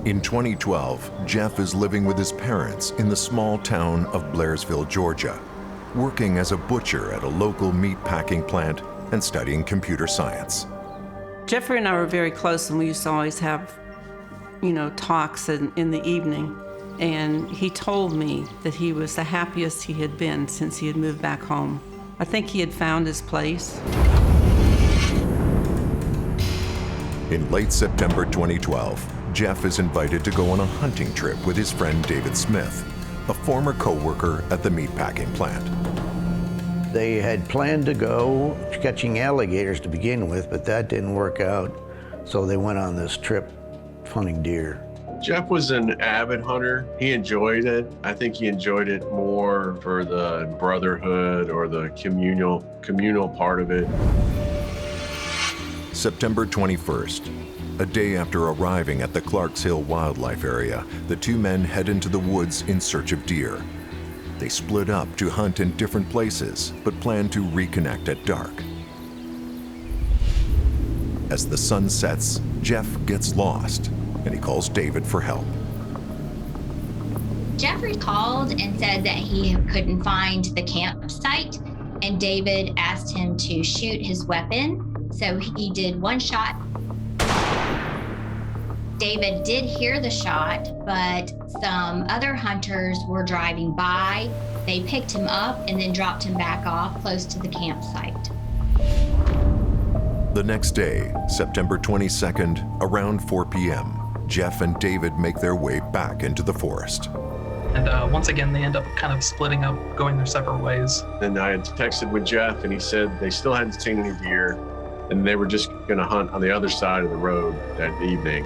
In 2012, Jeff is living with his parents in the small town of Blairsville, Georgia, working as a butcher at a local meat packing plant and studying computer science. Jeffrey and I were very close, and we used to always have, talks in the evening. And he told me that he was the happiest he had been since he had moved back home. I think he had found his place. In late September 2012, Jeff is invited to go on a hunting trip with his friend David Smith, a former co-worker at the meatpacking plant. They had planned to go catching alligators to begin with, but that didn't work out, so they went on this trip hunting deer. Jeff was an avid hunter. He enjoyed it. I think he enjoyed it more for the brotherhood or the communal part of it. September 21st, a day after arriving at the Clarks Hill Wildlife Area, the two men head into the woods in search of deer. They split up to hunt in different places, but plan to reconnect at dark. As the sun sets, Jeff gets lost, and he calls David for help. Jeffrey called and said that he couldn't find the campsite, and David asked him to shoot his weapon. So he did one shot. David did hear the shot, but some other hunters were driving by. They picked him up and then dropped him back off close to the campsite. The next day, September 22nd, around 4 p.m., Jeff and David make their way back into the forest. And once again, they end up kind of splitting up, going their separate ways. And I had texted with Jeff, and he said they still hadn't seen any deer, and they were just going to hunt on the other side of the road that evening.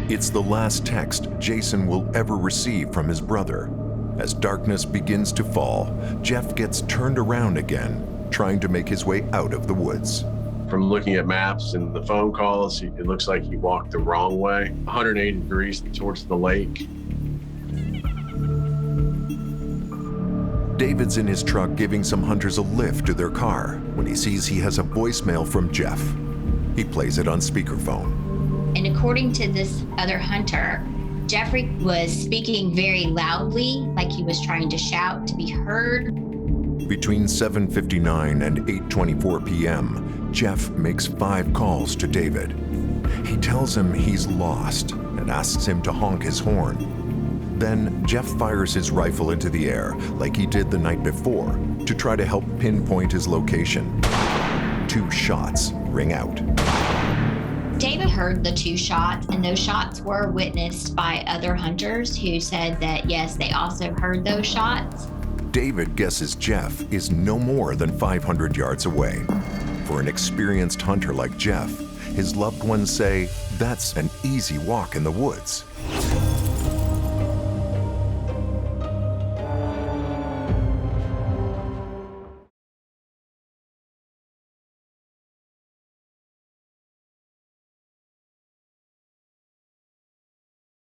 It's the last text Jason will ever receive from his brother. As darkness begins to fall, Jeff gets turned around again, trying to make his way out of the woods. From looking at maps and the phone calls, it looks like he walked the wrong way, 180 degrees towards the lake. David's in his truck giving some hunters a lift to their car when he sees he has a voicemail from Jeff. He plays it on speakerphone. And according to this other hunter, Jeffrey was speaking very loudly, like he was trying to shout to be heard. Between 7:59 and 8:24 p.m., Jeff makes 5 calls to David. He tells him he's lost and asks him to honk his horn. Then Jeff fires his rifle into the air like he did the night before to try to help pinpoint his location. 2 shots ring out. David heard the 2 shots, and those shots were witnessed by other hunters who said that, yes, they also heard those shots. David guesses Jeff is no more than 500 yards away. For an experienced hunter like Jeff, his loved ones say that's an easy walk in the woods.